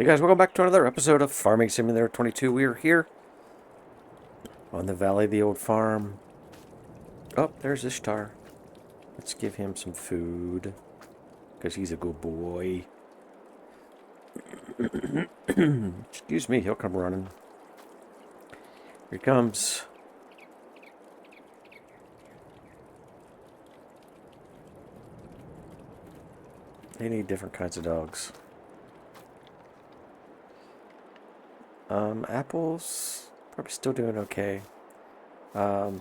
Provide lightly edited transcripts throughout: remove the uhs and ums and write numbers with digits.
Hey guys, welcome back to another episode of Farming Simulator 22. We are here on the Valley of the Old Farm. Oh, there's Ishtar. Let's give him some food, because he's a good boy. Excuse me, he'll come running. Here he comes. They need different kinds of dogs. Apples, probably still doing okay.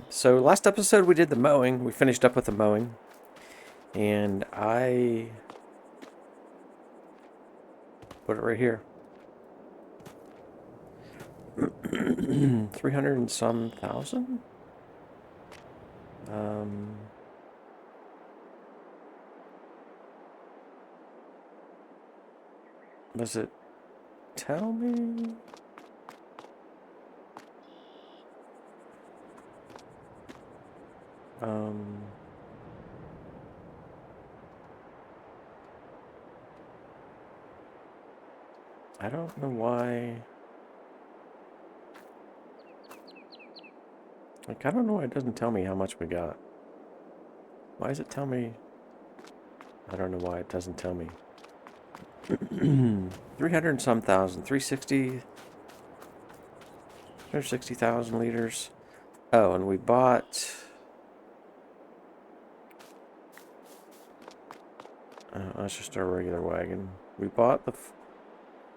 So last episode we did the mowing. We finished up with the mowing. And I put it right here. 300 and some thousand? Does it tell me? I don't know why. Like, I don't know why it doesn't tell me how much we got. Why does it tell me? I don't know why it doesn't tell me. 300 and some thousand. 360,000 liters. Oh, and we bought... that's just our regular wagon. We bought the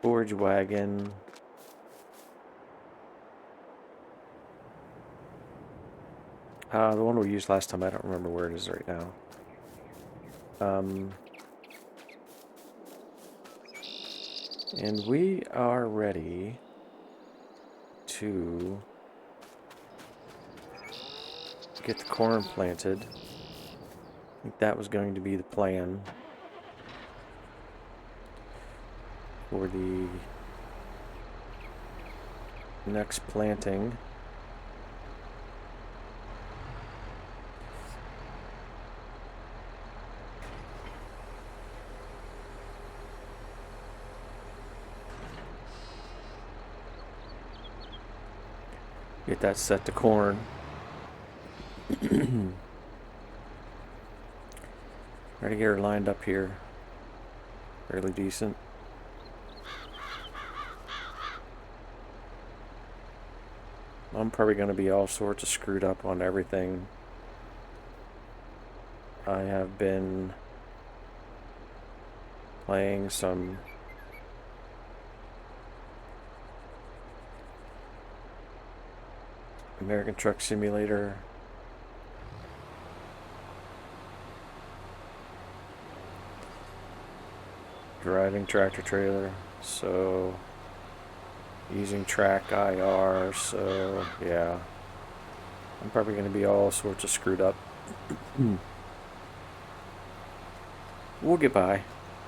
forage wagon. The one we used last time, I don't remember where it is right now. And we are ready to get the corn planted. I think that was going to be the plan for the next planting. Get that set to corn. Try to get her lined up here. Fairly decent. I'm probably going to be all sorts of screwed up on everything. I have been playing some American Truck Simulator. Driving tractor trailer, so using track IR, so yeah, I'm probably going to be all sorts of screwed up. We'll get by.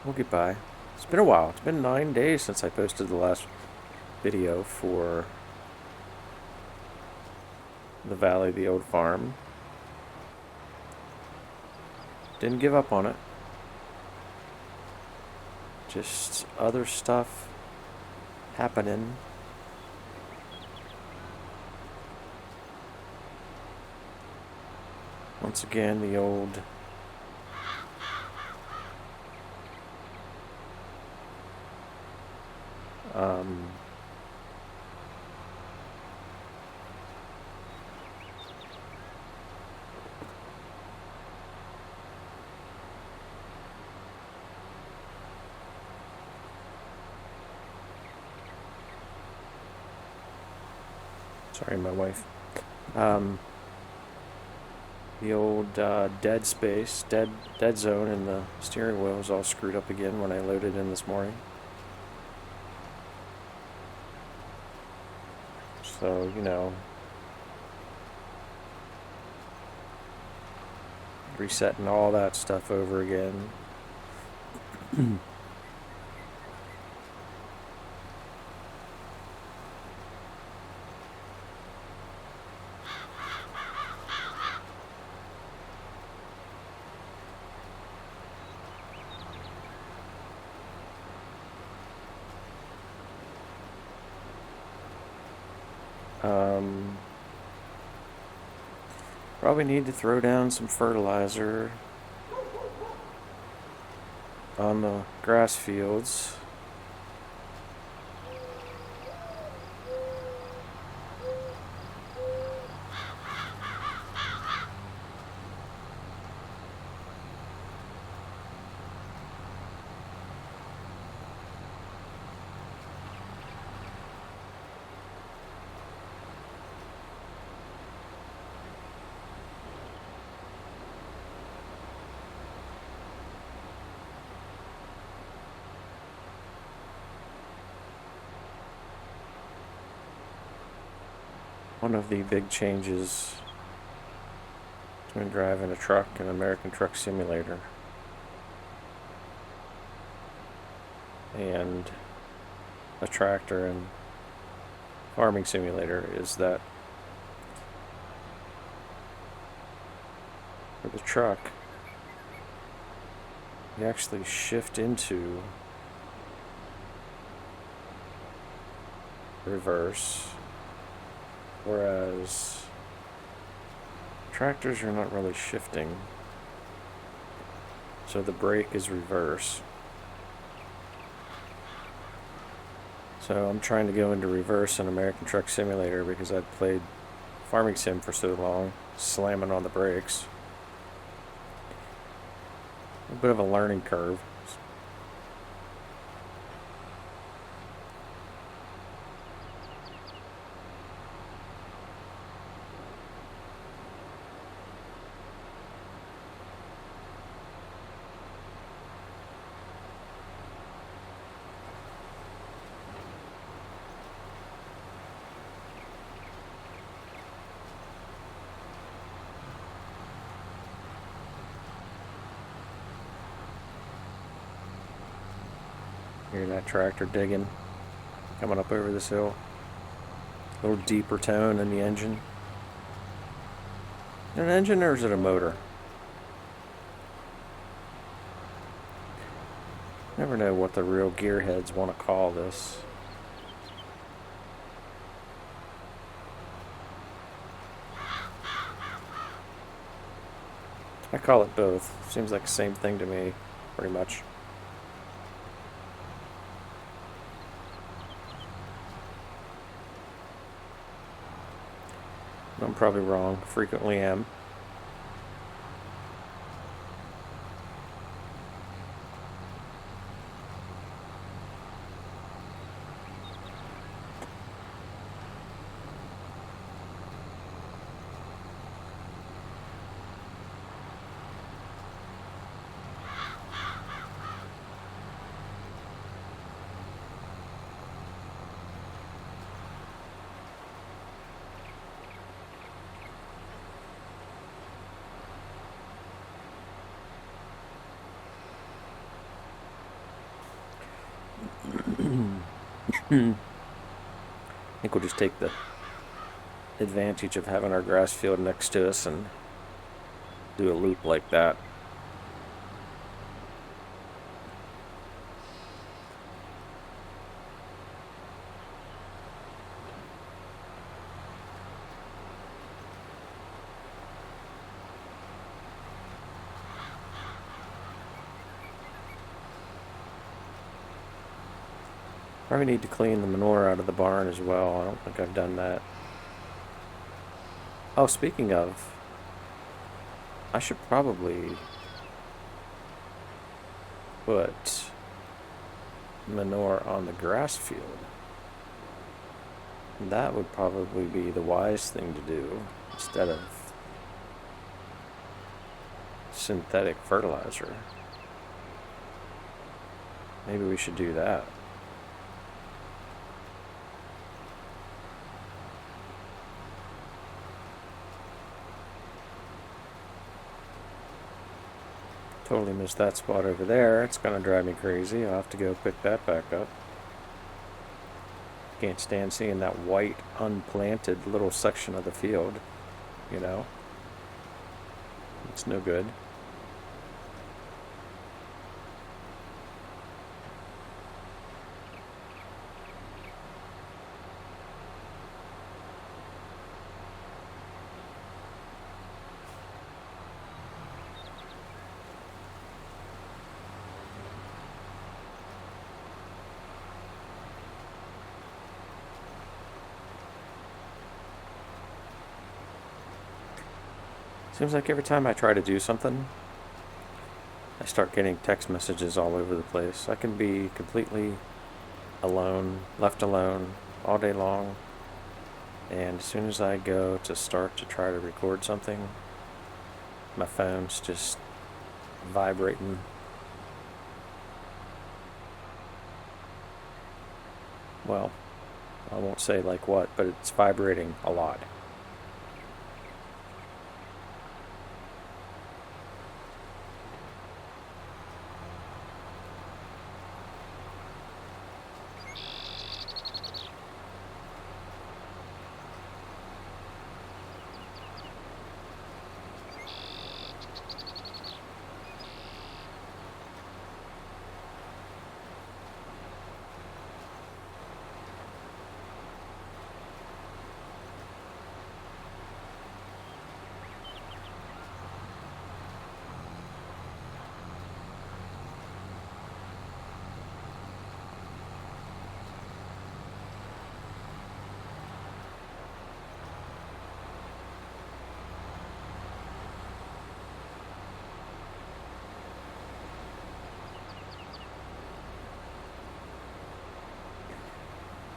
We'll get by. It's been a while. It's been 9 days since I posted the last video for the Valley of the Old Farm. Didn't give up on it. Just other stuff happening. Once again, the old sorry, my wife. The old dead space, dead zone, and the steering wheel was all screwed up again when I loaded in this morning. So, you know, resetting all that stuff over again. Probably need to throw down some fertilizer on the grass fields. One of the big changes between driving a truck and American Truck Simulator and a tractor and farming simulator is that for the truck, you actually shift into reverse, whereas tractors are not really shifting, so the brake is reverse. So I'm trying to go into reverse in American Truck Simulator because I've played Farming Sim for so long, slamming on the brakes. A bit of a learning curve. Hear that tractor digging, coming up over this hill. A little deeper tone in the engine. Is it an engine or is it a motor? Never know what the real gearheads want to call this. I call it both. Seems like the same thing to me, pretty much. I'm probably wrong. Frequently am. I think we'll just take the advantage of having our grass field next to us and do a loop like that. Probably need to clean the manure out of the barn as well. I don't think I've done that. Oh, speaking of, I should probably put manure on the grass field. That would probably be the wise thing to do instead of synthetic fertilizer. Maybe we should do that. Totally missed that spot over there. It's gonna drive me crazy. I'll have to go pick that back up. Can't stand seeing that white, unplanted little section of the field, you know? It's no good. Seems like every time I try to do something, I start getting text messages all over the place. I can be completely alone, left alone, all day long. And as soon as I go to start to try to record something, my phone's just vibrating. Well, I won't say like what, but it's vibrating a lot.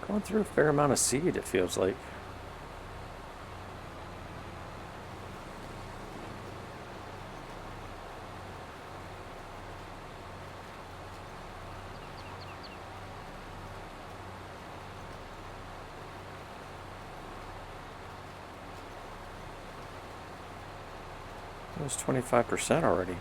Going through a fair amount of seed, it feels like. It was 25% already.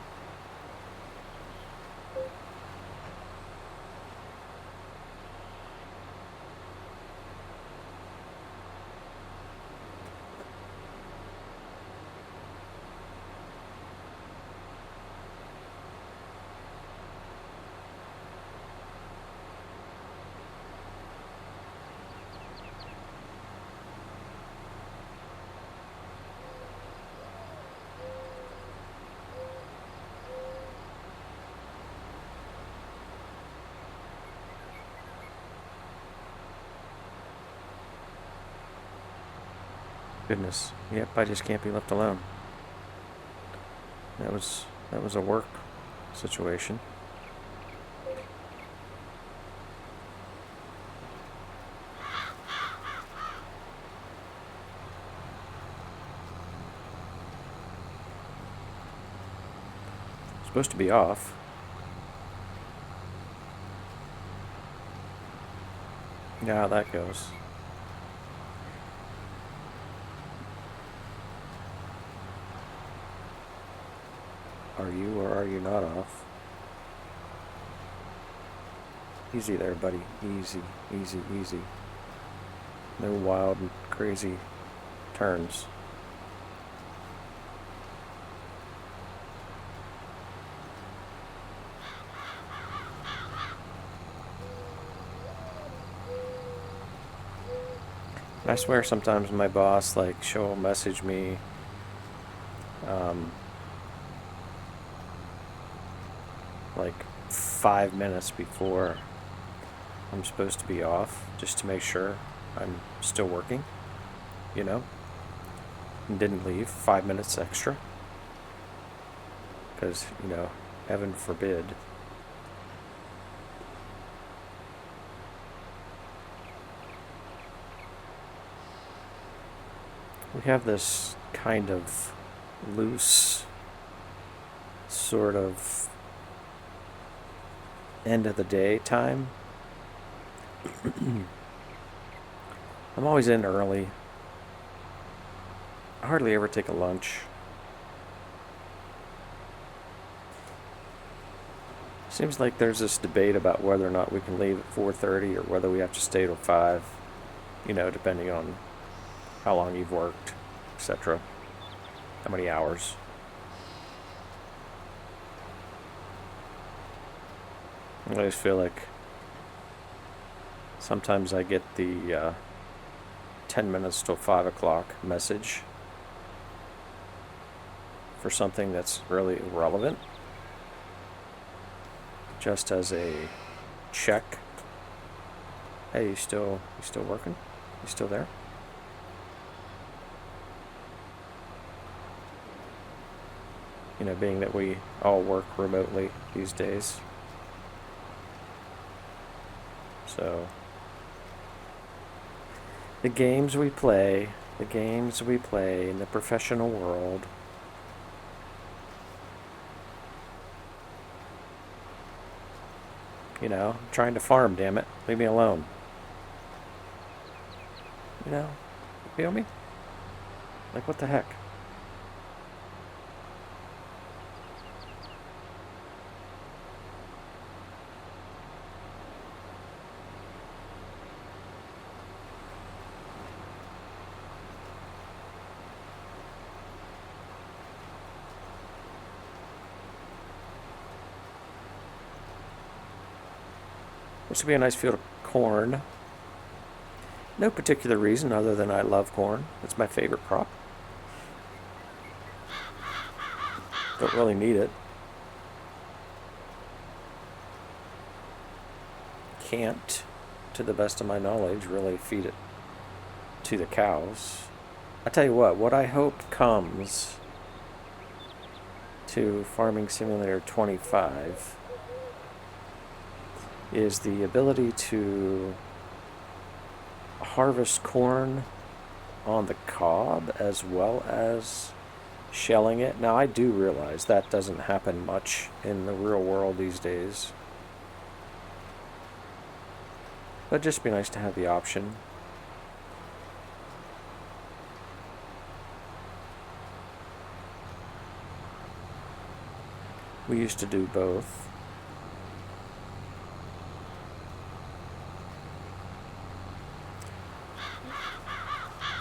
Goodness. Yep, I just can't be left alone. That was a work situation. Supposed to be off. Yeah, how that goes. Are you or are you not off? Easy there, buddy. Easy, easy, easy. No wild and crazy turns. I swear sometimes my boss, like, she'll message me, like 5 minutes before I'm supposed to be off, just to make sure I'm still working, you know, and didn't leave 5 minutes extra. Because, heaven forbid. We have this kind of loose sort of end of the day time. I'm always in early. I hardly ever take a lunch. Seems like there's this debate about whether or not we can leave at 4:30 or whether we have to stay till 5, depending on how long you've worked, etc. How many hours. I always feel like sometimes I get the 10 minutes till 5 o'clock message for something that's really irrelevant, just as a check. Hey, you still working? You still there? You know, being that we all work remotely these days. So, the games we play in the professional world. You know, I'm trying to farm, damn it. Leave me alone. You know, feel me? Like, what the heck? This would be a nice field of corn. No particular reason other than I love corn. It's my favorite crop. Don't really need it. Can't, to the best of my knowledge, really feed it to the cows. I tell you what I hope comes to Farming Simulator 25 is the ability to harvest corn on the cob as well as shelling it. Now, I do realize that doesn't happen much in the real world these days. But it'd just be nice to have the option. We used to do both.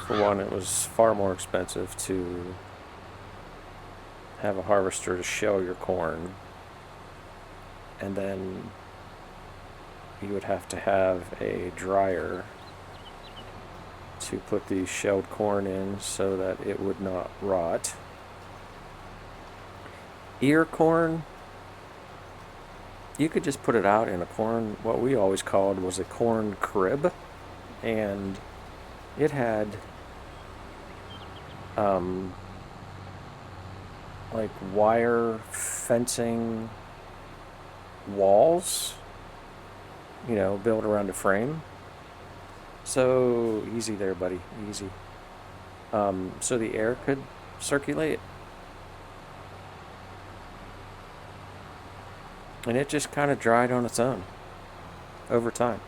For one, it was far more expensive to have a harvester to shell your corn, and then you would have to have a dryer to put the shelled corn in so that it would not rot. Ear corn, you could just put it out in a corn, what we always called was a corn crib, and it had like wire fencing walls, you know, built around a frame. So easy there, buddy, easy. So the air could circulate. And it just kind of dried on its own over time.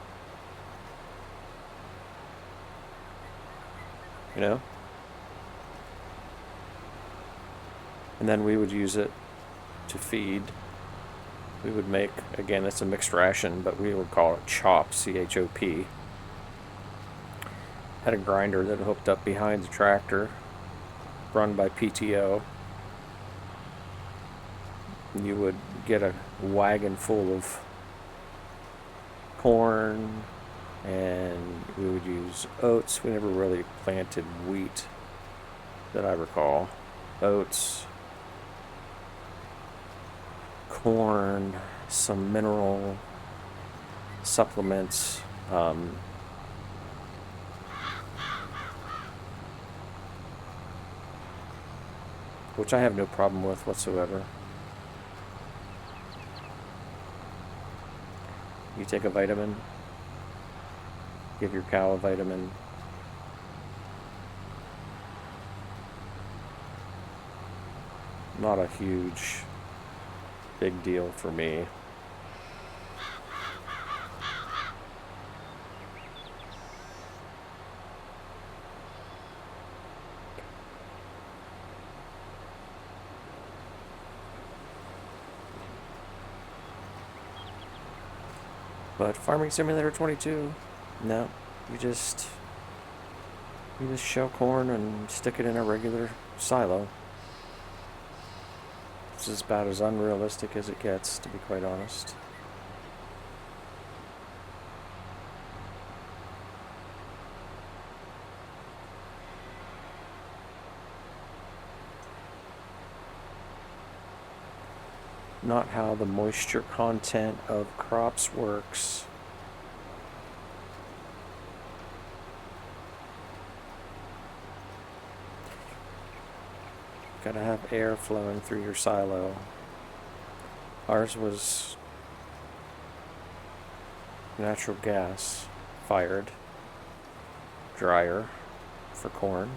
You know? And then we would use it to feed. We would make, again, it's a mixed ration, but we would call it CHOP, C-H-O-P. Had a grinder that hooked up behind the tractor, run by PTO. You would get a wagon full of corn, and we would use oats. We never really planted wheat that I recall. Oats, corn, some mineral supplements, which I have no problem with whatsoever. You take a vitamin, give your cow a vitamin. Not a huge, big deal for me. But Farming Simulator 22, no, you just shell corn and stick it in a regular silo. This is about as unrealistic as it gets, to be quite honest. Not how the moisture content of crops works. Gotta have air flowing through your silo. Ours was natural gas fired dryer for corn.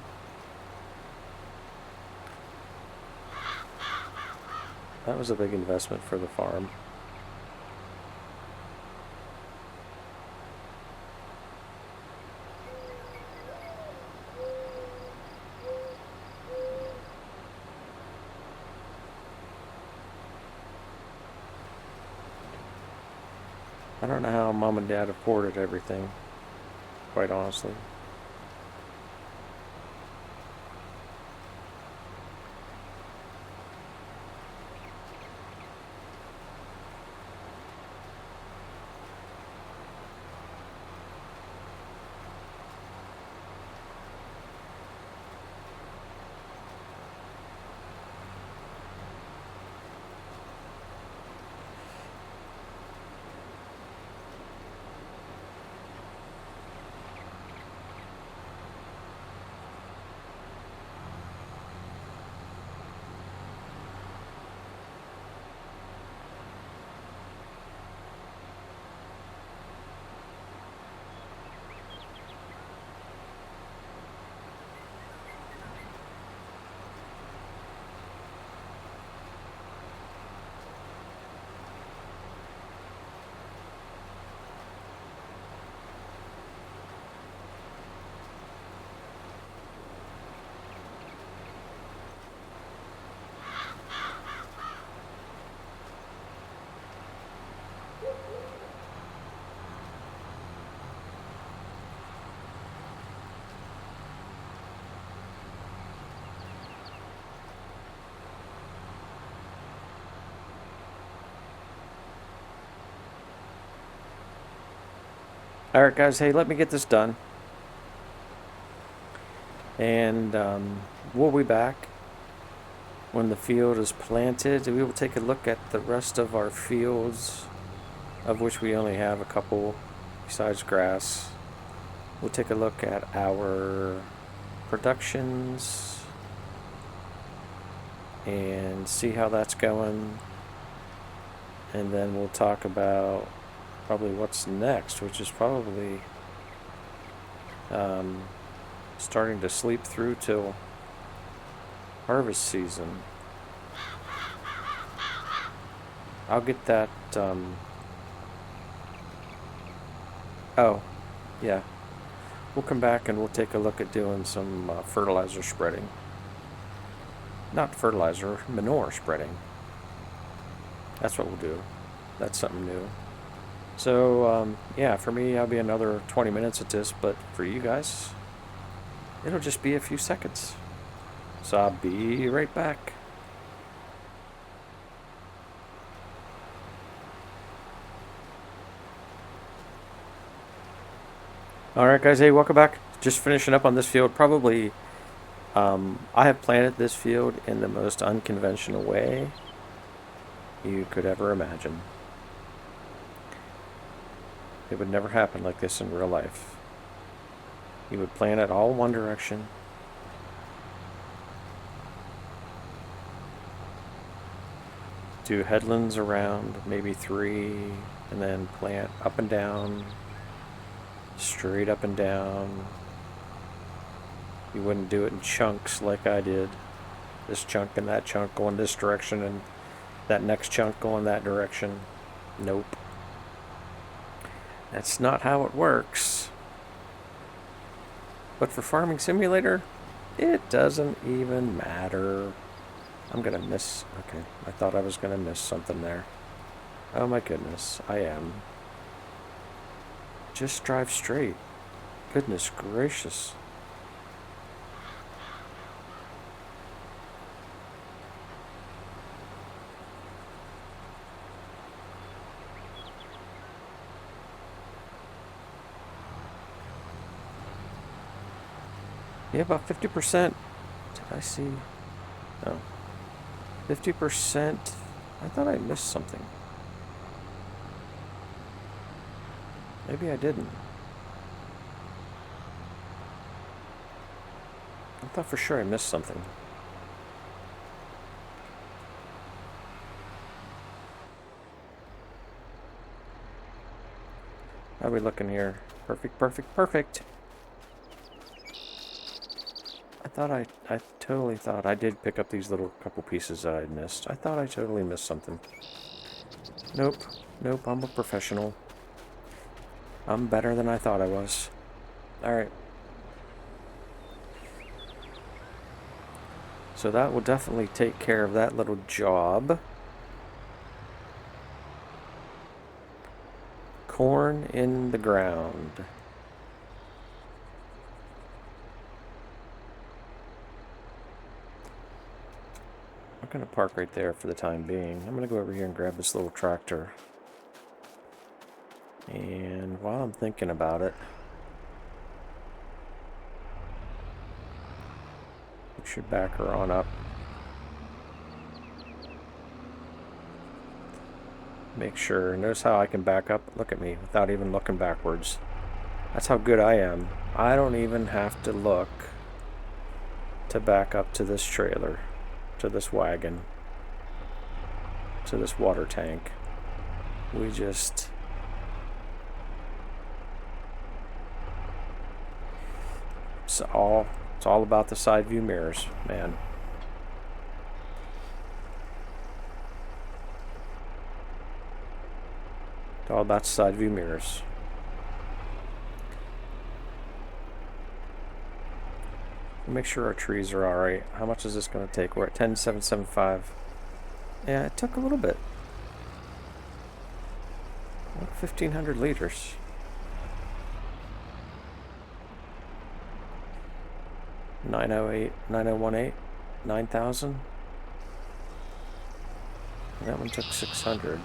That was a big investment for the farm. I don't know how Mom and Dad afforded everything, quite honestly. Alright guys, hey, let me get this done. And we'll be back when the field is planted. We will take a look at the rest of our fields, of which we only have a couple besides grass. We'll take a look at our productions and see how that's going. And then we'll talk about probably what's next, which is probably starting to sleep through till harvest season. I'll get that. Oh, yeah. We'll come back and we'll take a look at doing some fertilizer spreading. Not fertilizer, manure spreading. That's what we'll do. That's something new. So, yeah, for me, I'll be another 20 minutes at this, but for you guys, it'll just be a few seconds. So I'll be right back. Alright guys, hey, welcome back. Just finishing up on this field. Probably, I have planted this field in the most unconventional way you could ever imagine. It would never happen like this in real life. You would plant it all one direction. Do headlands around, maybe 3, and then plant up and down, straight up and down. You wouldn't do it in chunks like I did. This chunk and that chunk going this direction and that next chunk going that direction. Nope. That's not how it works. But for Farming Simulator, it doesn't even matter. I'm gonna miss. Okay, I thought I was gonna miss something there. Oh my goodness, I am. Just drive straight. Goodness gracious. Yeah, about 50%. Did I see? No. 50%. I thought I missed something. Maybe I didn't. I thought for sure I missed something. How are we looking here? Perfect, perfect, perfect. I totally thought I did pick up these little couple pieces that I missed. I thought I totally missed something. Nope. Nope, I'm a professional. I'm better than I thought I was. Alright. So that will definitely take care of that little job. Corn in the ground. I'm going to park right there for the time being. I'm going to go over here and grab this little tractor. And while I'm thinking about it, we should back her on up. Make sure. Notice how I can back up? Look at me without even looking backwards. That's how good I am. I don't even have to look to back up to this trailer, to this wagon, to this water tank. We just... It's all about the side view mirrors, man. It's all about side view mirrors. Make sure our trees are alright. How much is this going to take? We're at 10,775. Yeah, it took a little bit. Like 1,500 liters. $908, $9,018, 9,000. That one took 600.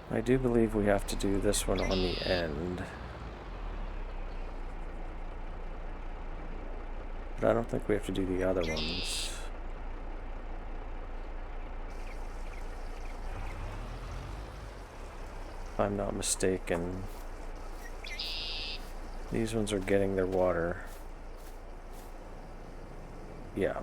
I do believe we have to do this one on the end. But I don't think we have to do the other ones. If I'm not mistaken. These ones are getting their water. Yeah.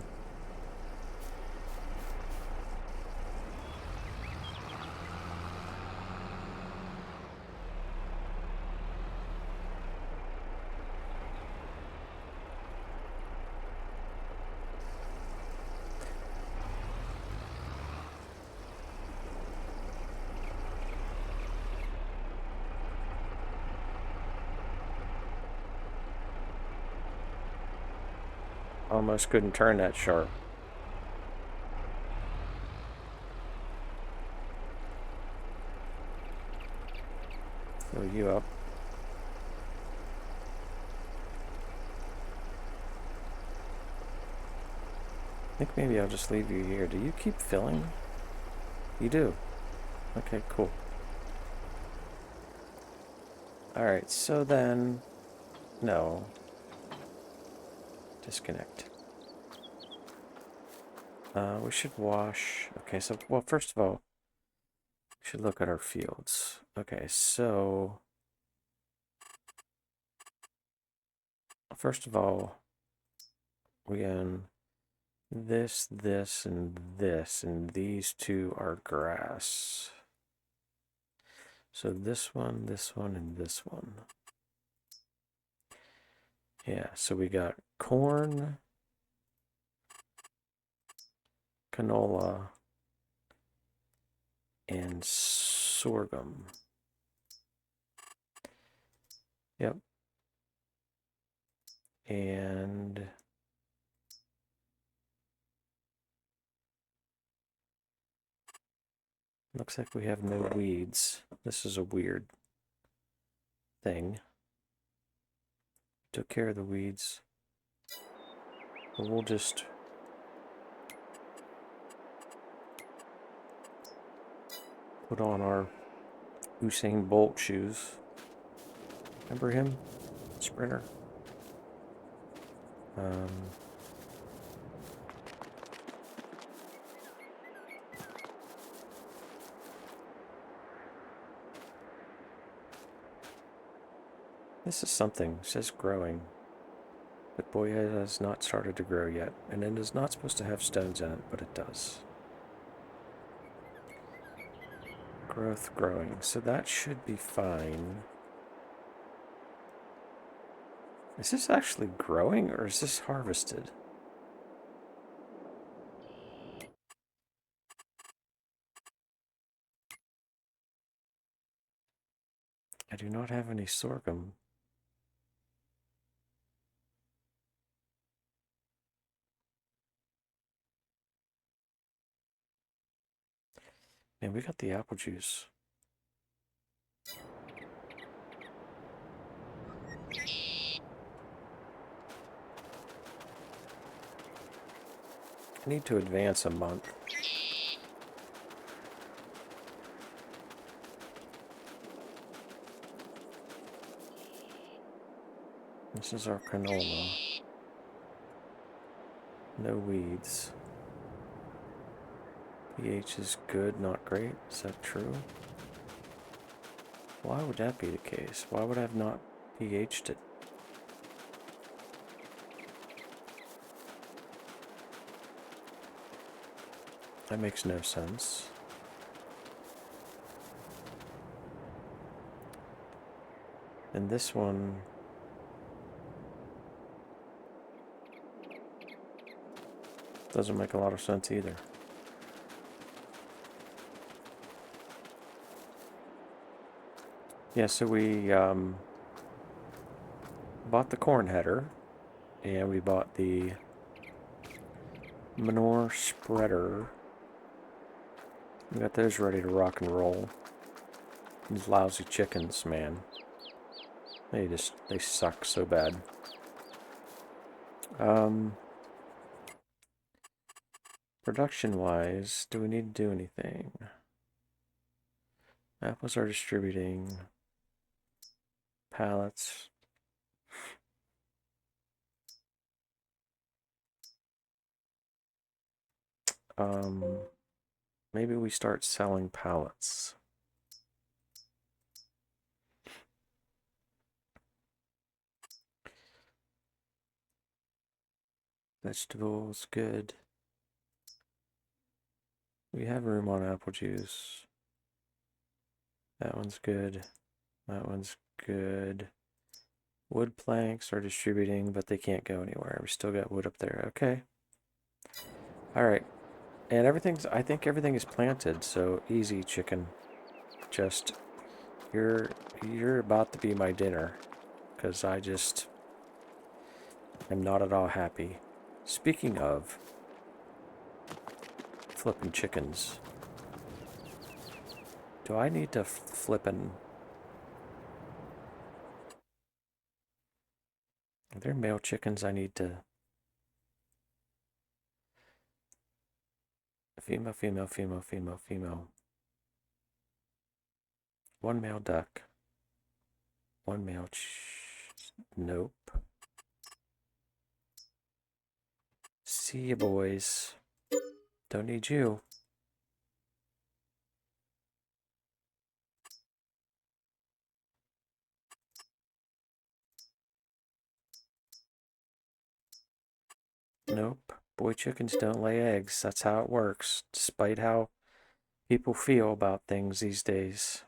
Almost couldn't turn that sharp. Fill you up. I think maybe I'll just leave you here. Do you keep filling? You do. Okay, cool. Alright, so then... No. Disconnect. We should wash... Okay, so, well, first of all, we should look at our fields. Okay, so... First of all, we own this, and these two are grass. So this one, and this one. Yeah, so we got corn, canola, and sorghum. Yep. And looks like we have no weeds. This is a weird thing. Took care of the weeds. But we'll just put on our Usain Bolt shoes. Remember him? Sprinter. This is something. It says growing. But boy, it has not started to grow yet. And it is not supposed to have stones in it, but it does. Growth growing. So that should be fine. Is this actually growing or is this harvested? I do not have any sorghum. And we got the apple juice. I need to advance a month. This is our canola. No weeds. pH is good, not great. Is that true? Why would that be the case? Why would I have not pH'd it? That makes no sense. And this one... doesn't make a lot of sense either. Yeah, so we bought the corn header, and we bought the manure spreader. We got those ready to rock and roll. These lousy chickens, man. They suck so bad. Production-wise, do we need to do anything? Apples are distributing. Pallets. Maybe we start selling pallets. Vegetables, good. We have room on apple juice. That one's good. That one's good. Wood planks are distributing, but they can't go anywhere. We still got wood up there. Okay. All right. And I think everything is planted, so easy, chicken. Just, you're about to be my dinner, because I just am not at all happy. Speaking of flipping chickens, do I need to flippin'... Are there male chickens I need to... Female, female, female, female, female. One male duck. One male nope. See ya, boys. Don't need you. Nope. Boy chickens don't lay eggs. That's how it works, despite how people feel about things these days.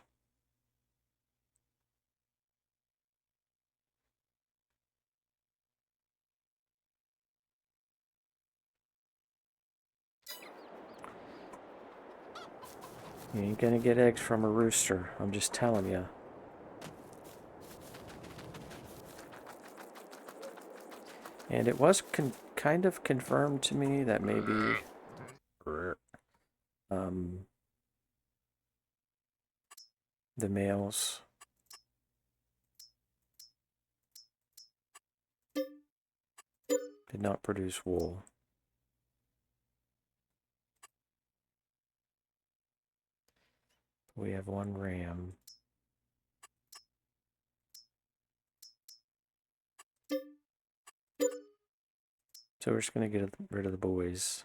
You ain't gonna get eggs from a rooster. I'm just telling you. And it was kind of confirmed to me that maybe the males did not produce wool. We have one ram. So we're just going to get rid of the boys.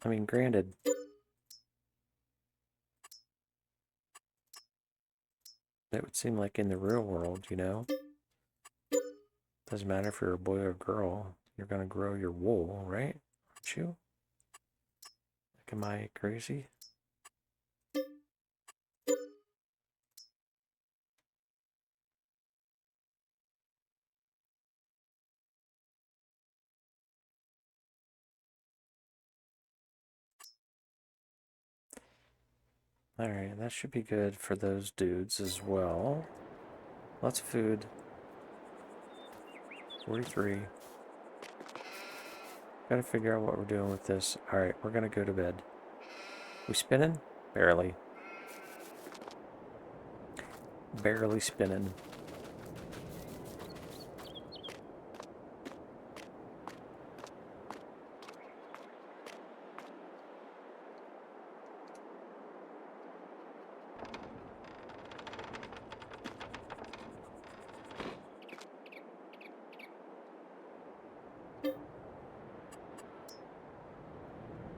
I mean, granted, that would seem like in the real world, you know? Doesn't matter if you're a boy or a girl, you're going to grow your wool, right? at you. Like, am I crazy? Alright, that should be good for those dudes as well. Lots of food. 43. Gotta figure out what we're doing with this. Alright, we're gonna go to bed. We spinning? Barely. Barely spinning.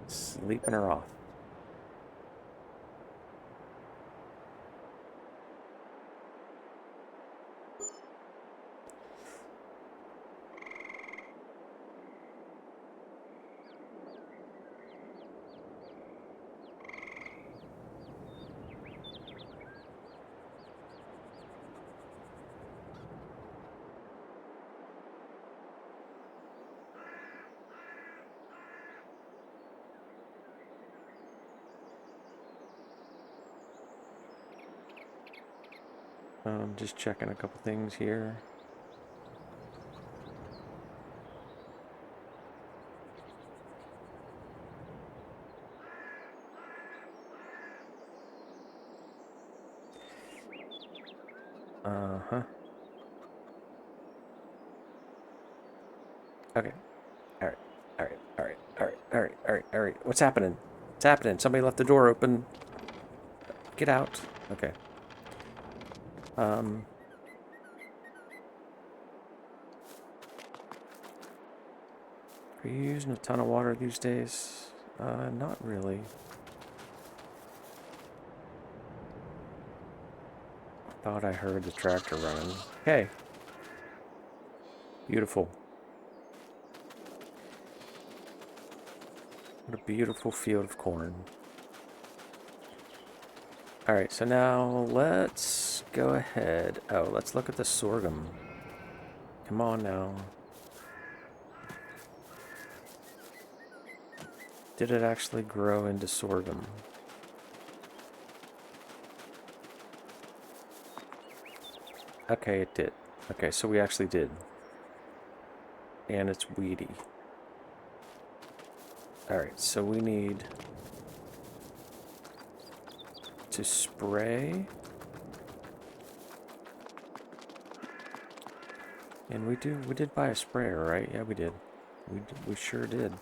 Sleeping her off. Just checking a couple things here. Uh-huh. Okay. Alright. Alright. Alright. Alright. Alright. Alright. Alright. What's happening? What's happening? Somebody left the door open. Get out. Okay. Are you using a ton of water these days? Not really. Thought I heard the tractor running. Okay. Beautiful. What a beautiful field of corn. Alright, so now let's go ahead. Oh, let's look at the sorghum. Come on now. Did it actually grow into sorghum? Okay, it did. Okay, so we actually did. And it's weedy. Alright, so we need to spray. And we did buy a sprayer, right? Yeah, we did. We sure did.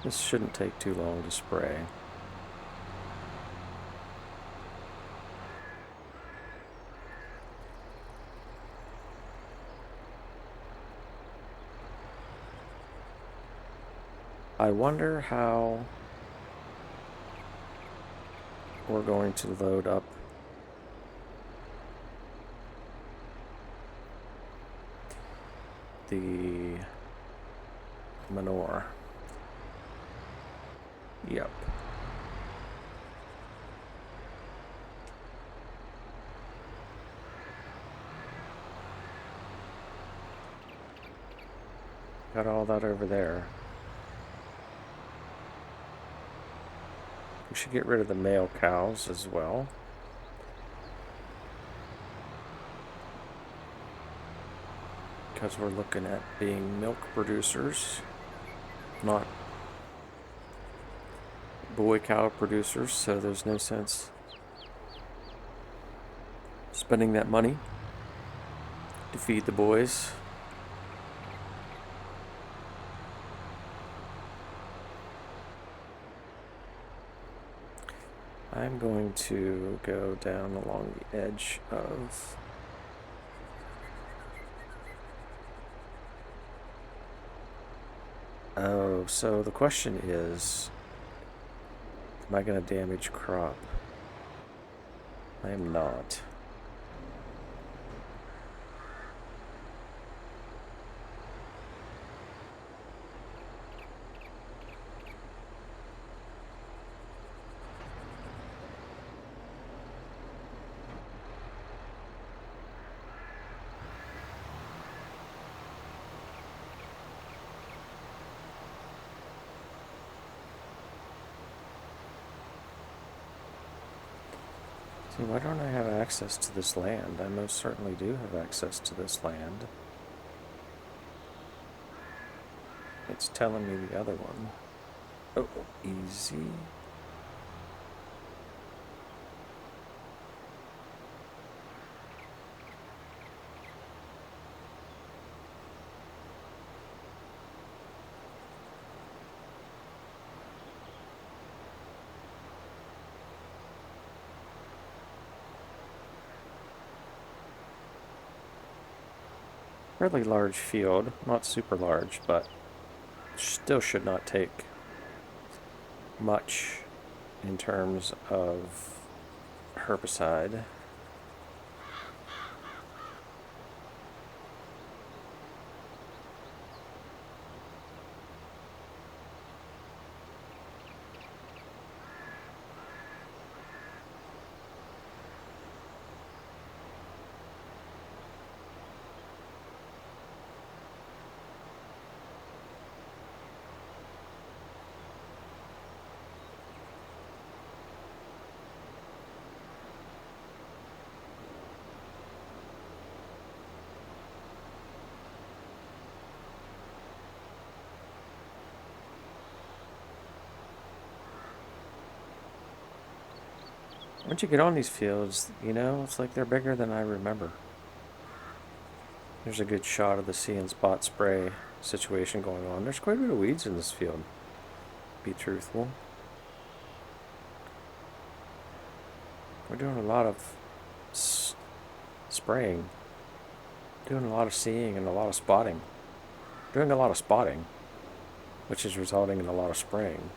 This shouldn't take too long to spray. I wonder how we're going to load up the manure. Yep. Got all that over there. We should get rid of the male cows as well. Because we're looking at being milk producers, not boy cow producers, so there's no sense spending that money to feed the boys. I'm going to go down along the edge of oh, so the question is, am I going to damage crop? I am not. See, why don't I have access to this land? I most certainly do have access to this land. It's telling me the other one. Oh, easy. Fairly large field, not super large, but still should not take much in terms of herbicide. Once you get on these fields, you know, it's like they're bigger than I remember. There's a good shot of the see and spot spray situation going on. There's quite a bit of weeds in this field, to be truthful. We're doing a lot of spraying, doing a lot of seeing and a lot of spotting. Doing a lot of spotting, which is resulting in a lot of spraying.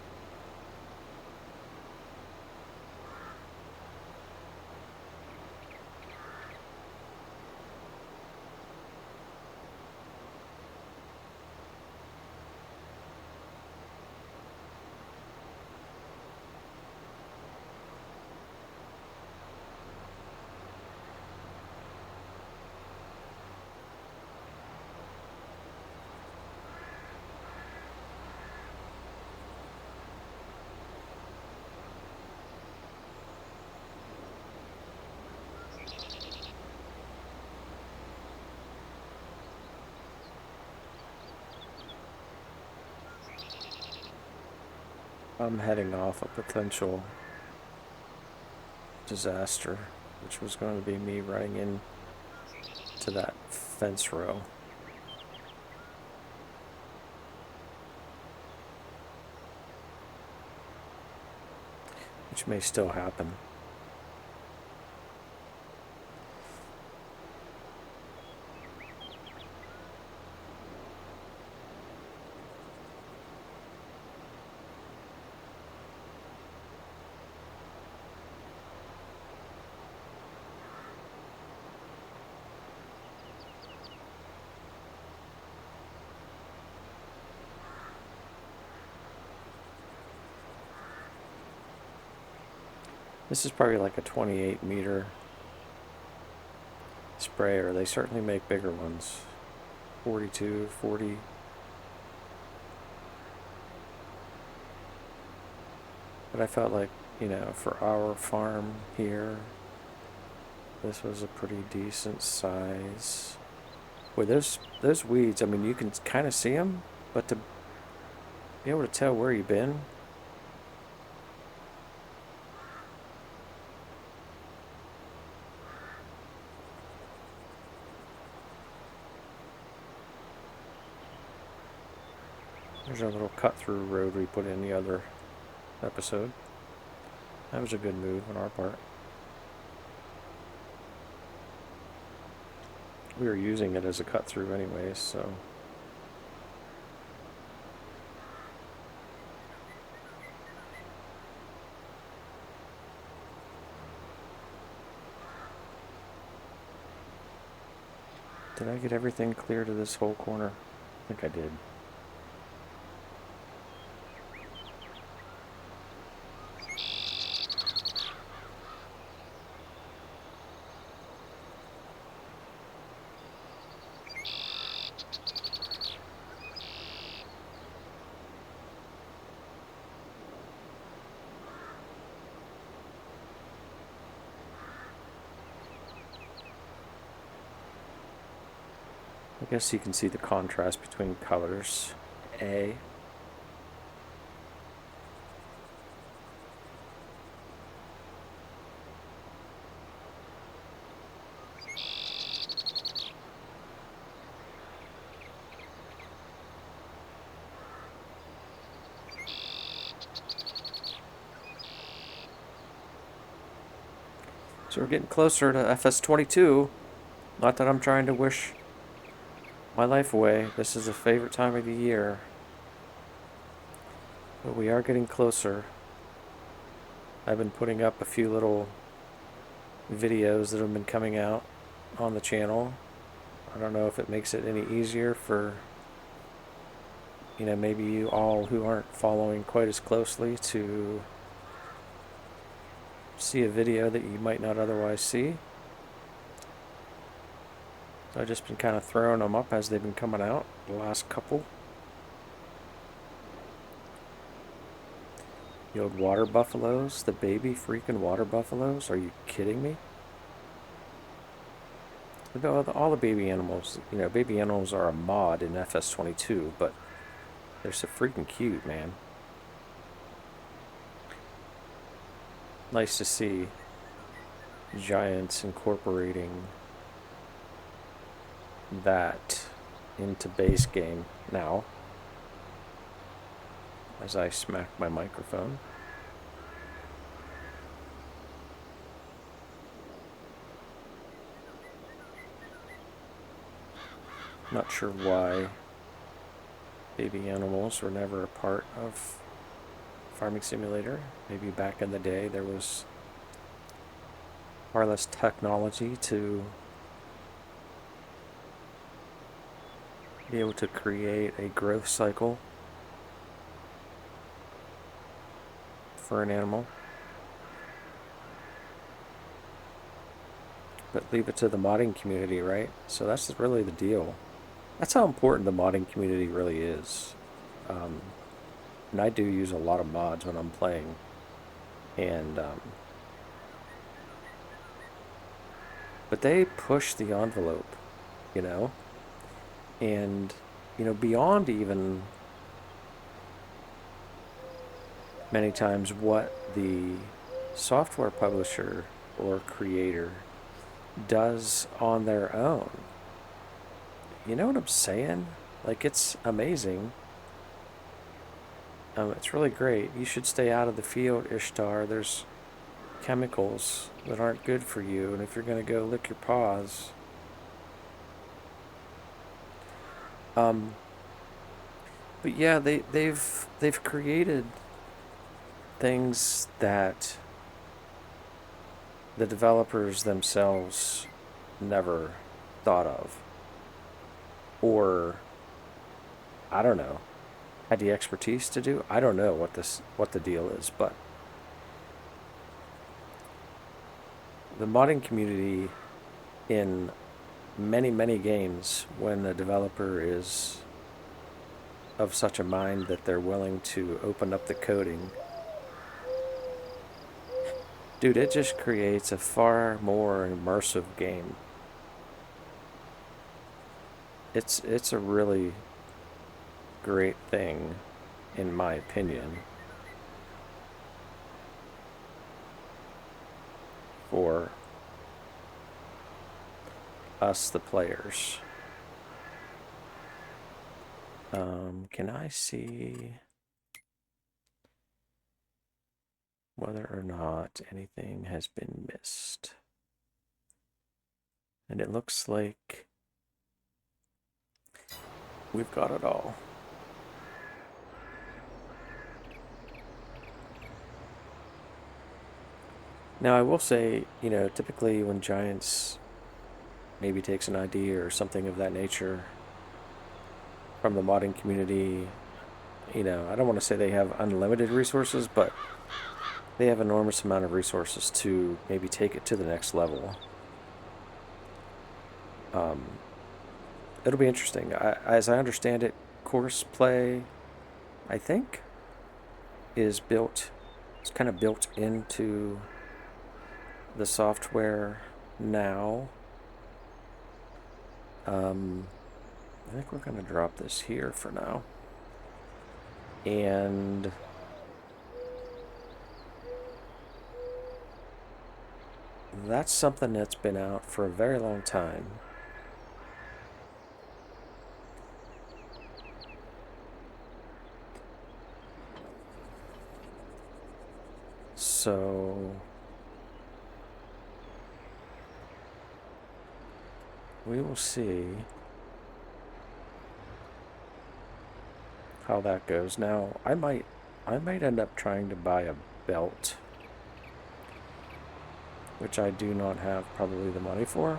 I'm heading off a potential disaster, which was going to be me running in to that fence row. Which may still happen. This is probably like a 28-meter sprayer. They certainly make bigger ones. 42, 40. But I felt like, you know, for our farm here, this was a pretty decent size. With those weeds, I mean, you can kind of see them, but to be able to tell where you've been, there's our little cut-through road we put in the other episode. That was a good move on our part. We were using it as a cut-through anyways, so... Did I get everything clear to this whole corner? I think I did. I guess you can see the contrast between colors. A. So we're getting closer to FS22. Not that I'm trying to wish my life away. This is a favorite time of the year. But we are getting closer. I've been putting up a few little videos that have been coming out on the channel. I don't know if it makes it any easier for, maybe you all who aren't following quite as closely to see a video that you might not otherwise see. So I've just been kind of throwing them up as they've been coming out, the last couple. The old water buffaloes, the baby freaking water buffaloes. Are you kidding me? All the baby animals, baby animals are a mod in FS22, but they're so freaking cute, man. Nice to see Giants incorporating that into base game now. As I smack my microphone. Not sure why baby animals were never a part of Farming Simulator. Maybe back in the day there was far less technology to be able to create a growth cycle for an animal. But leave it to the modding community, right? So that's really the deal. That's how important the modding community really is. And I do use a lot of mods when I'm playing. And, but they push the envelope, And, beyond even many times what the software publisher or creator does on their own. You know what I'm saying? Like, it's amazing. It's really great. You should stay out of the field, Ishtar. There's chemicals that aren't good for you, and if you're going to go lick your paws. But yeah, they've created things that the developers themselves never thought of, or I don't know, had the expertise to do. I don't know what the deal is, but the modding community in many games, when a developer is of such a mind that they're willing to open up the coding, dude, it just creates a far more immersive game. It's a really great thing, in my opinion, for us, the players. Can I see whether or not anything has been missed? And it looks like we've got it all. Now, I will say, typically when Giants maybe takes an idea or something of that nature from the modding community, I don't want to say they have unlimited resources, but they have an enormous amount of resources to maybe take it to the next level. It'll be interesting. As I understand it, course play, I think, it's kind of built into the software now. I think we're going to drop this here for now. And that's something that's been out for a very long time. So we will see how that goes. Now, I might end up trying to buy a belt, which I do not have probably the money for.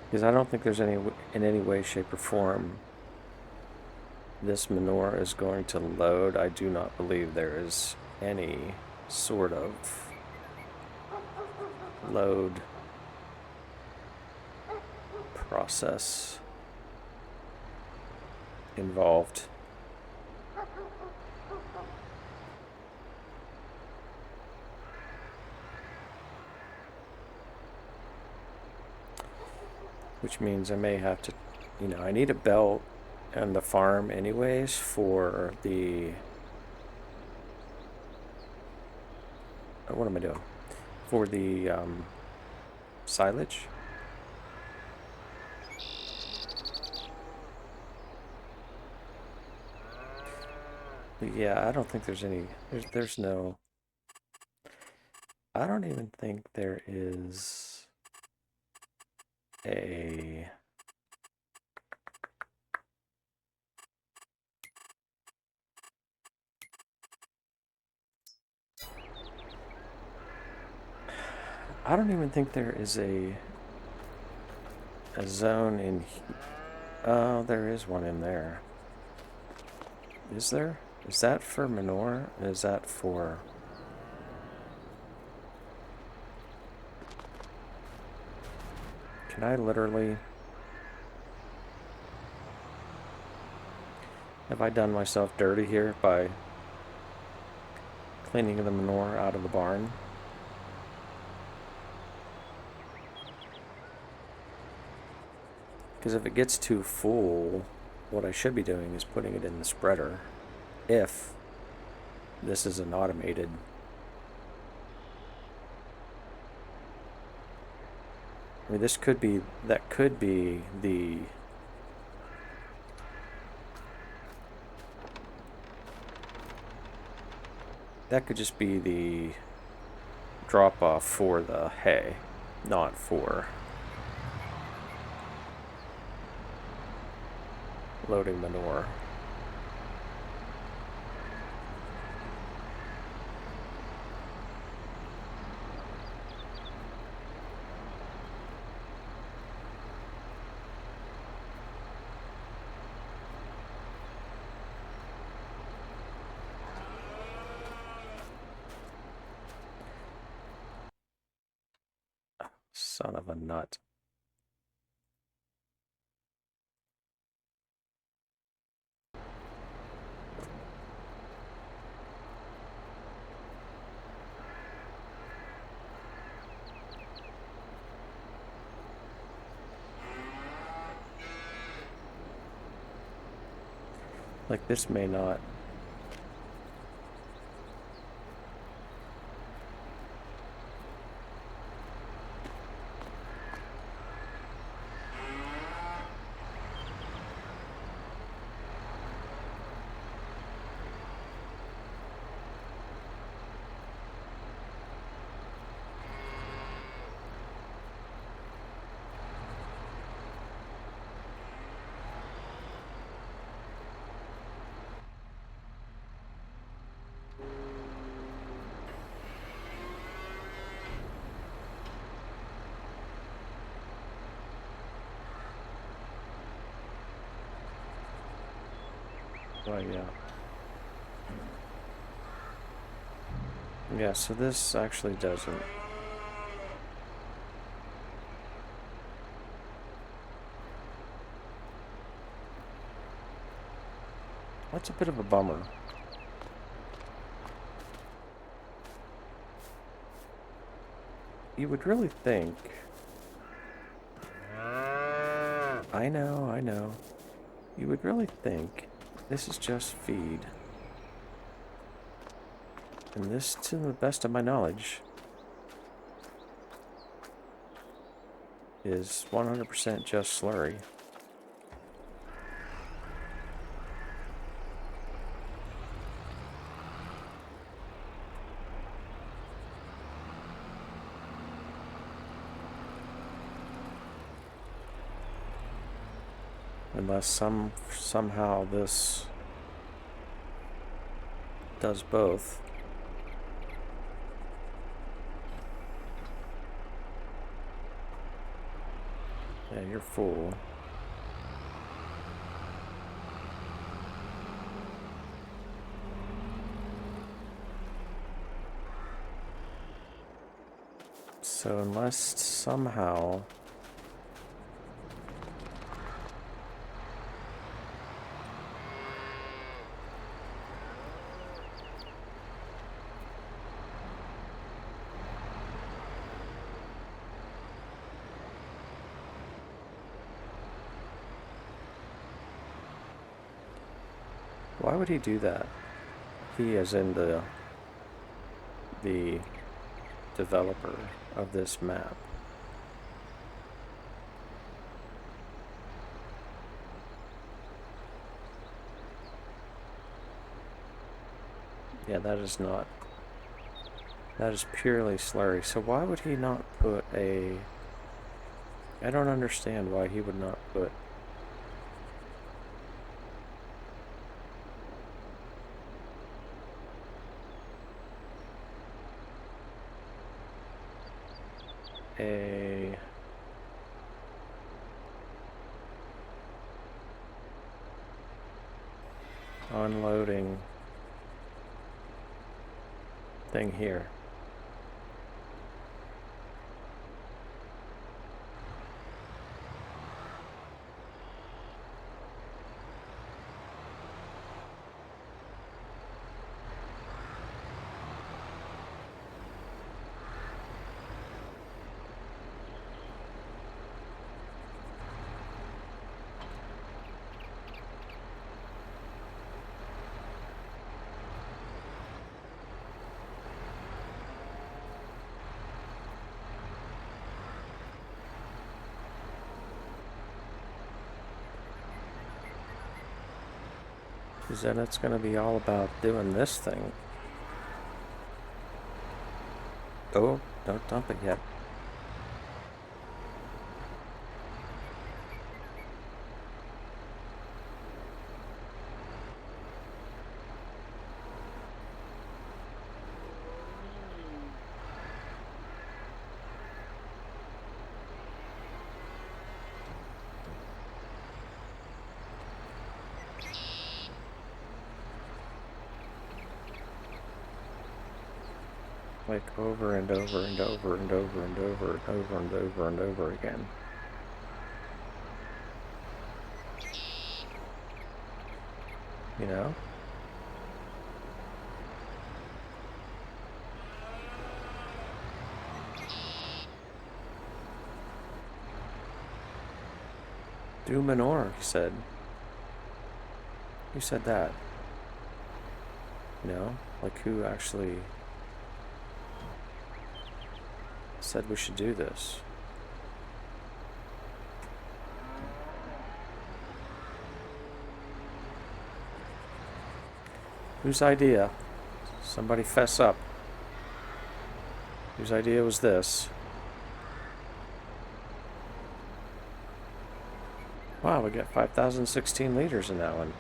Because I don't think there's in any way, shape, or form this manure is going to load. I do not believe there is any sort of load process involved. Which means I may have to, I need a belt and the farm anyways for the, what am I doing? For the silage. But yeah, I don't think there's any, there's no, I don't even think there is a, I don't even think there is a zone in, oh, there is one in there. Is there? Is that for manure? Is that for... Can I literally... Have I done myself dirty here by cleaning the manure out of the barn? Because if it gets too full, what I should be doing is putting it in the spreader. If this is an automated... I mean, this could be... That could be the... That could just be the drop-off for the hay, not for loading manure. Son of a nut. Like, this may not... Well, yeah. Yeah, so this actually doesn't. That's a bit of a bummer. You would really think... I know. You would really think this is just feed. And this, to the best of my knowledge, is 100% just slurry. Unless somehow this does both. Yeah, you're full. So unless somehow... Why would he do that? He as in the developer of this map. Yeah, that is not... That is purely slurry. So why would he not put a... I don't understand why he would not put... a unloading thing here. Because then it's going to be all about doing this thing. Oh, don't dump it yet. Like over and over and over and over and over and over and over and over again. You know? Do manure, he said. Who said that? You know? Like who actually said we should do this? Whose idea? Somebody fess up. Whose idea was this? Wow, we got 5,016 liters in that one.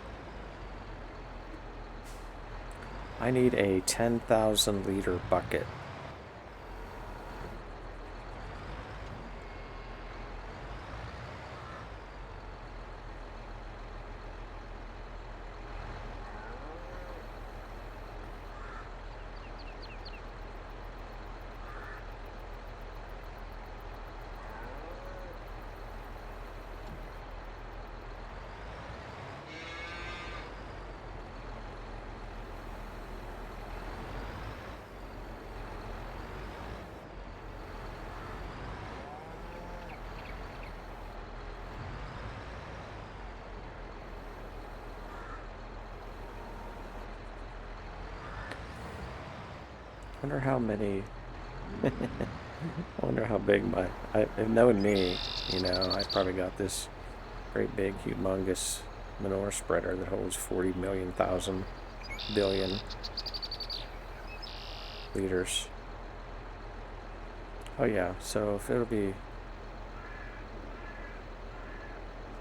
I need a 10,000 liter bucket. Wonder how many. I wonder how big knowing me, you know, I probably got this great big, humongous manure spreader that holds 40 million thousand billion liters. Oh yeah, so if it'll be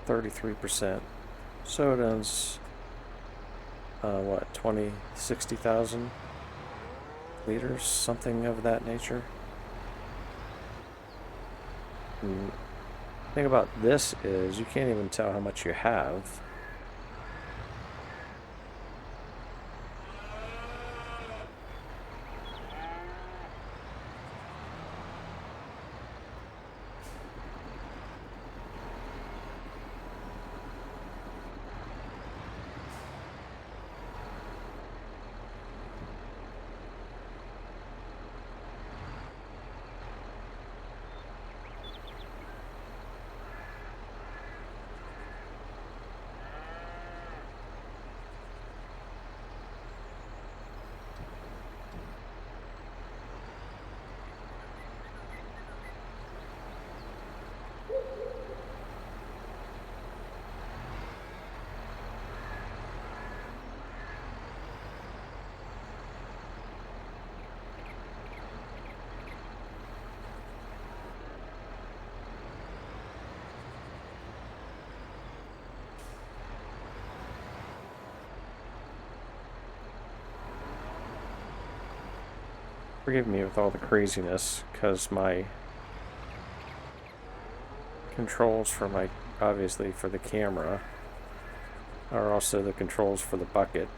33%, so it owns what, 20, 60,000 liters, something of that nature. And the thing about this is you can't even tell how much you have. Forgive me with all the craziness, because my controls for my, obviously for the camera, are also the controls for the bucket.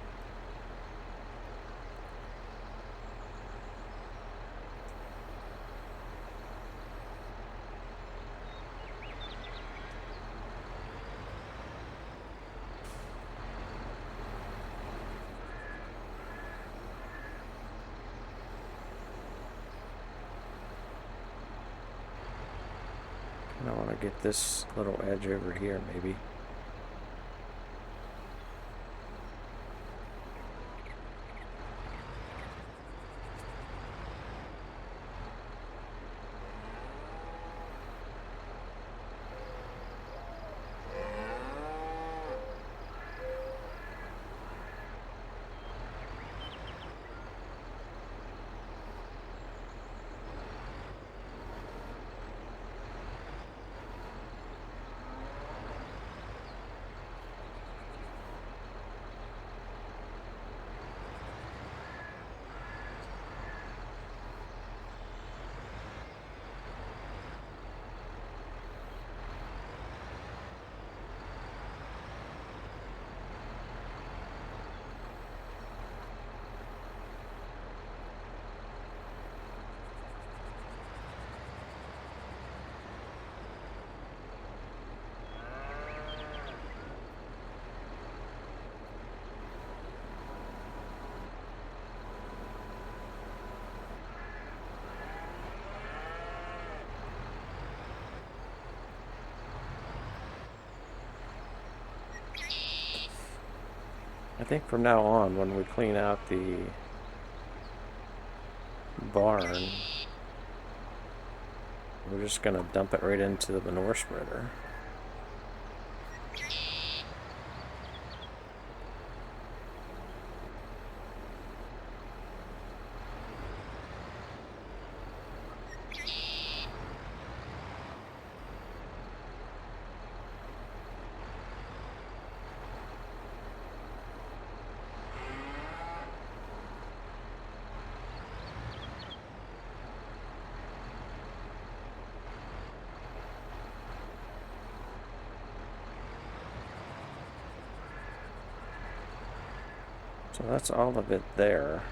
And I want to get this little edge over here, maybe. I think from now on, when we clean out the barn, we're just going to dump it right into the manure spreader. So that's all of it there.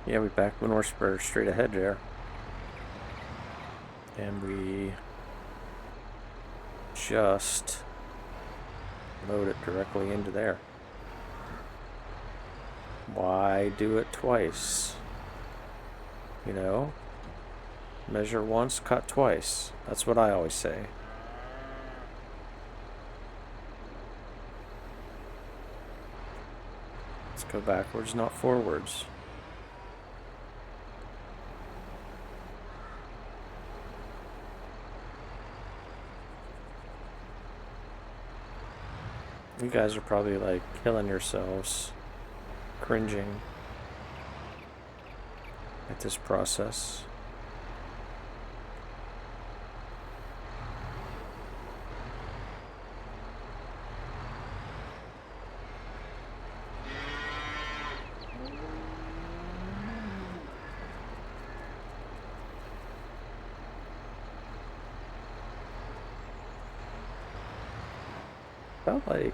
Yeah, we back manure spreader straight ahead there. And we just load it directly into there. Why do it twice? You know? Measure once, cut twice. That's what I always say. Let's go backwards, not forwards. You guys are probably like killing yourselves, cringing at this process. Felt like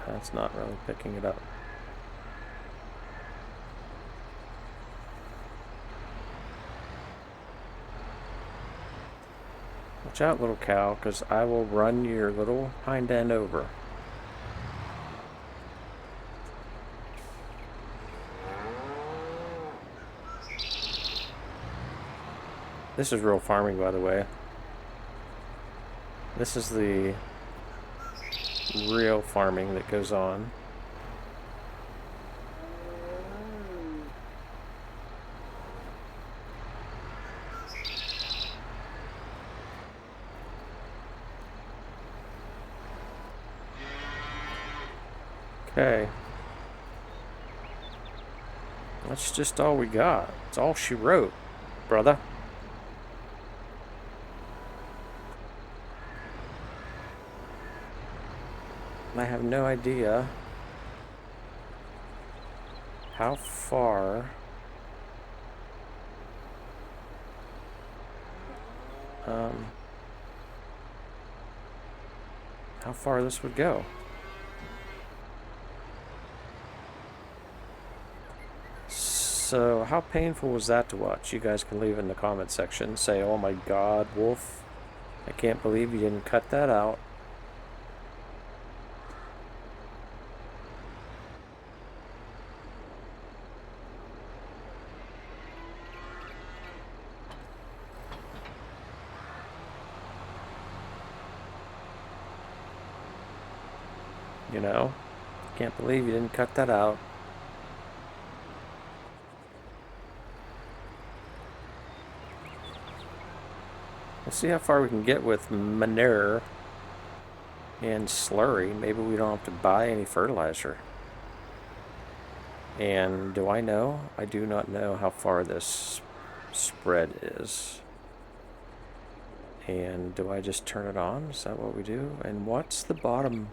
that's not really picking it up. Watch out, little cow, because I will run your little hind end over. This is real farming, by the way. This is the real farming that goes on. Okay. That's just all we got. It's all she wrote, brother. I have no idea how far this would go. So how painful was that to watch? You guys can leave in the comment section. Say, oh my god, Wolf, I can't believe you didn't cut that out. You know, can't believe you didn't cut that out. We'll see how far we can get with manure and slurry. Maybe we don't have to buy any fertilizer. And do I know? I do not know how far this spread is. And do I just turn it on? Is that what we do? And what's the bottom?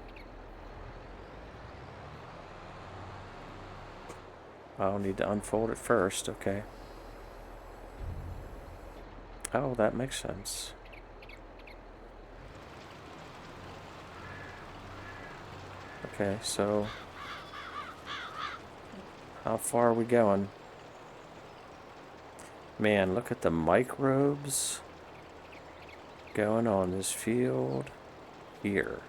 I'll need to unfold it first, okay. Oh, that makes sense. Okay, so how far are we going? Man, look at the microbes going on this field here.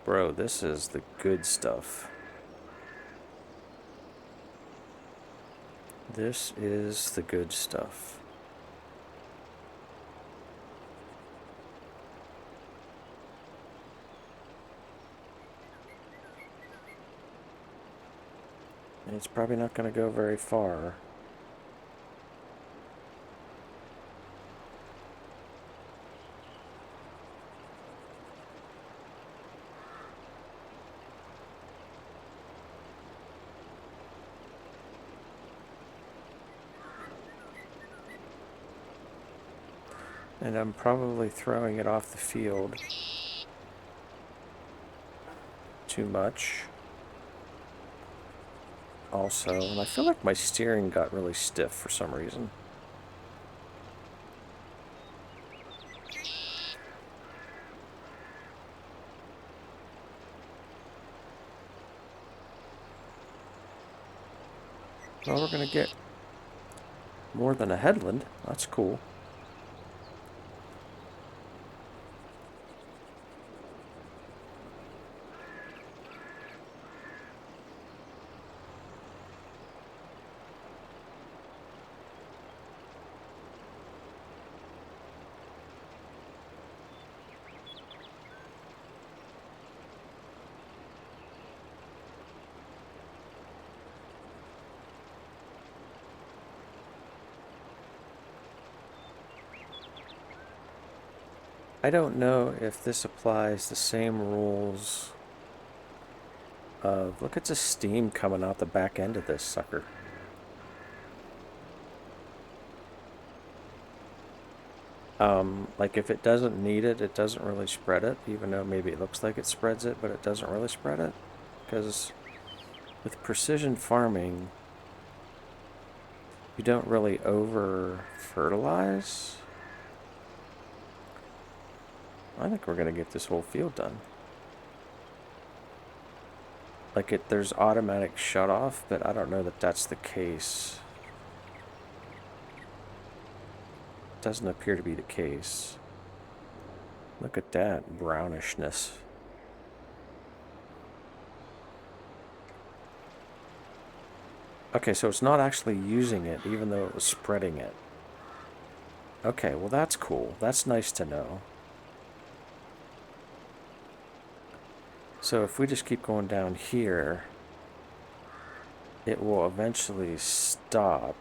Bro, this is the good stuff. This is the good stuff. And it's probably not going to go very far. And I'm probably throwing it off the field too much. Also, and I feel like my steering got really stiff for some reason. Well, we're going to get more than a headland. That's cool. I don't know if this applies the same rules of, look at the steam coming out the back end of this sucker. Like if it doesn't need it, it doesn't really spread it, even though maybe it looks like it spreads it, but it doesn't really spread it. Because with precision farming, you don't really over fertilize. I think we're going to get this whole field done. Like there's automatic shut off, but I don't know that that's the case. Doesn't appear to be the case. Look at that brownishness. Okay, so it's not actually using it, even though it was spreading it. Okay, well that's cool. That's nice to know. So if we just keep going down here, it will eventually stop.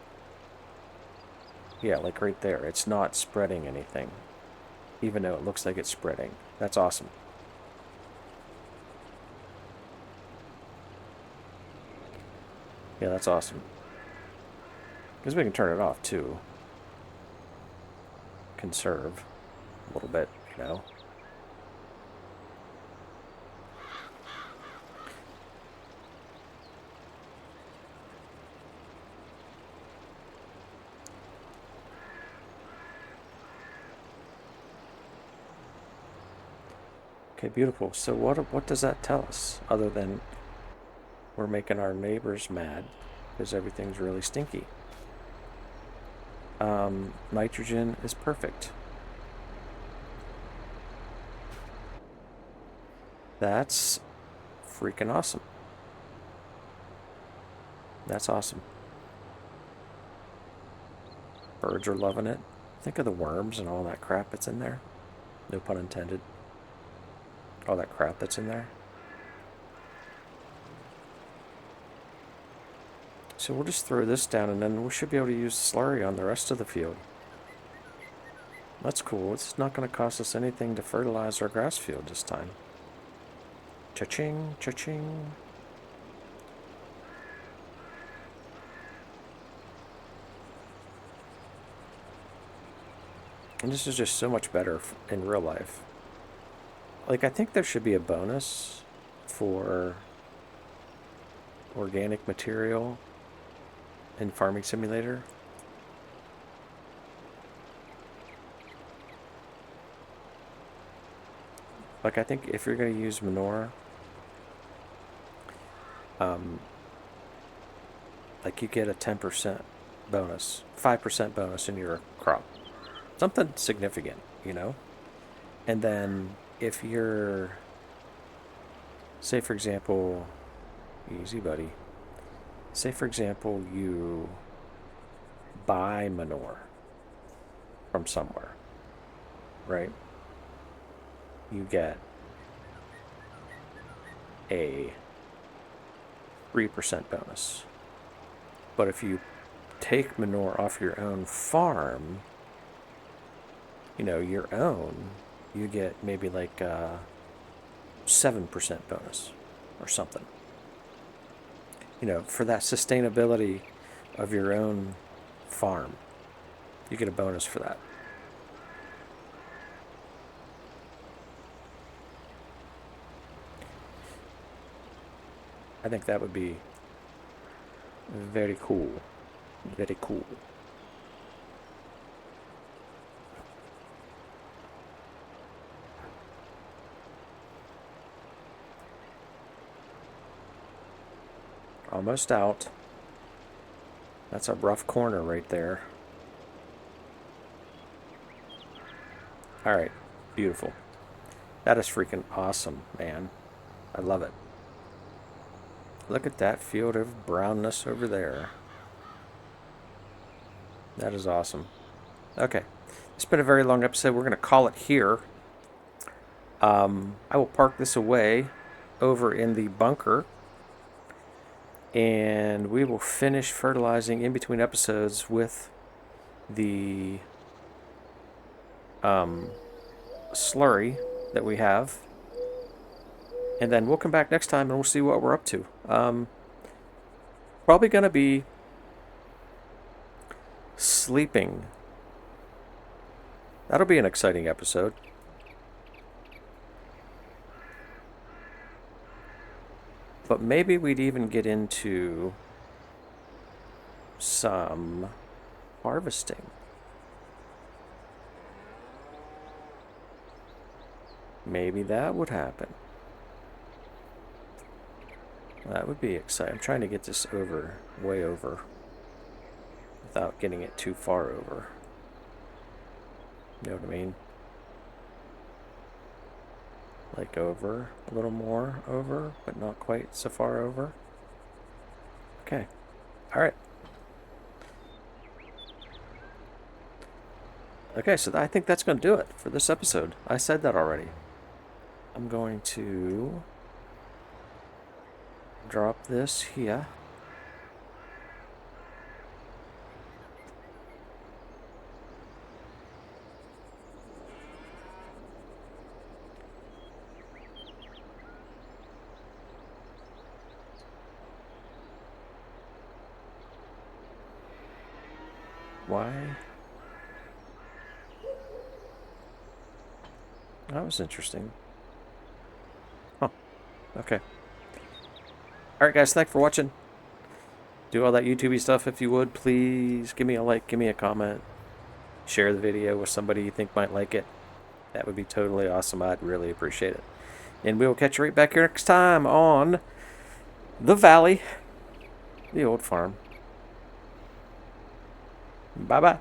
Yeah, like right there. It's not spreading anything, even though it looks like it's spreading. That's awesome. Yeah, that's awesome. Because we can turn it off too. Conserve a little bit, you know. Okay, beautiful. So what does that tell us, other than we're making our neighbors mad because everything's really stinky? Nitrogen is perfect. That's freaking awesome. That's awesome. Birds are loving it. Think of the worms and all that crap that's in there. No pun intended. All that crap that's in there. So we'll just throw this down and then we should be able to use slurry on the rest of the field. That's cool. It's not going to cost us anything to fertilize our grass field this time. Cha-ching, cha-ching. And this is just so much better in real life. Like, I think there should be a bonus for organic material in Farming Simulator. Like, I think if you're going to use manure, like you get a 10% bonus, 5% bonus in your crop. Something significant, you know? And then if you're, say for example, easy buddy, say for example you buy manure from somewhere, right? You get a 3% bonus. But if you take manure off your own farm, you know, your own, you get maybe like a 7% bonus or something. You know, for that sustainability of your own farm, you get a bonus for that. I think that would be very cool. Very cool. Almost out. That's a rough corner right there. Alright, beautiful. That is freaking awesome, man. I love it. Look at that field of brownness over there. That is awesome. Okay, it's been a very long episode. We're going to call it here. I will park this away over in the bunker, and we will finish fertilizing in between episodes with the slurry that we have, and then we'll come back next time and we'll see what we're up to. Probably gonna be sleeping. That'll be an exciting episode. But maybe we'd even get into some harvesting. Maybe that would happen. That would be exciting. I'm trying to get this over, way over, without getting it too far over. You know what I mean? Like over, a little more over, but not quite so far over. Okay. Alright. Okay, so I think that's going to do it for this episode. I said that already. I'm going to drop this here. Why? That was interesting. Huh. Okay. Alright guys, thanks for watching. Do all that YouTube-y stuff if you would. Please give me a like, give me a comment. Share the video with somebody you think might like it. That would be totally awesome. I'd really appreciate it. And we will catch you right back here next time on the Valley, the old farm. Bye-bye.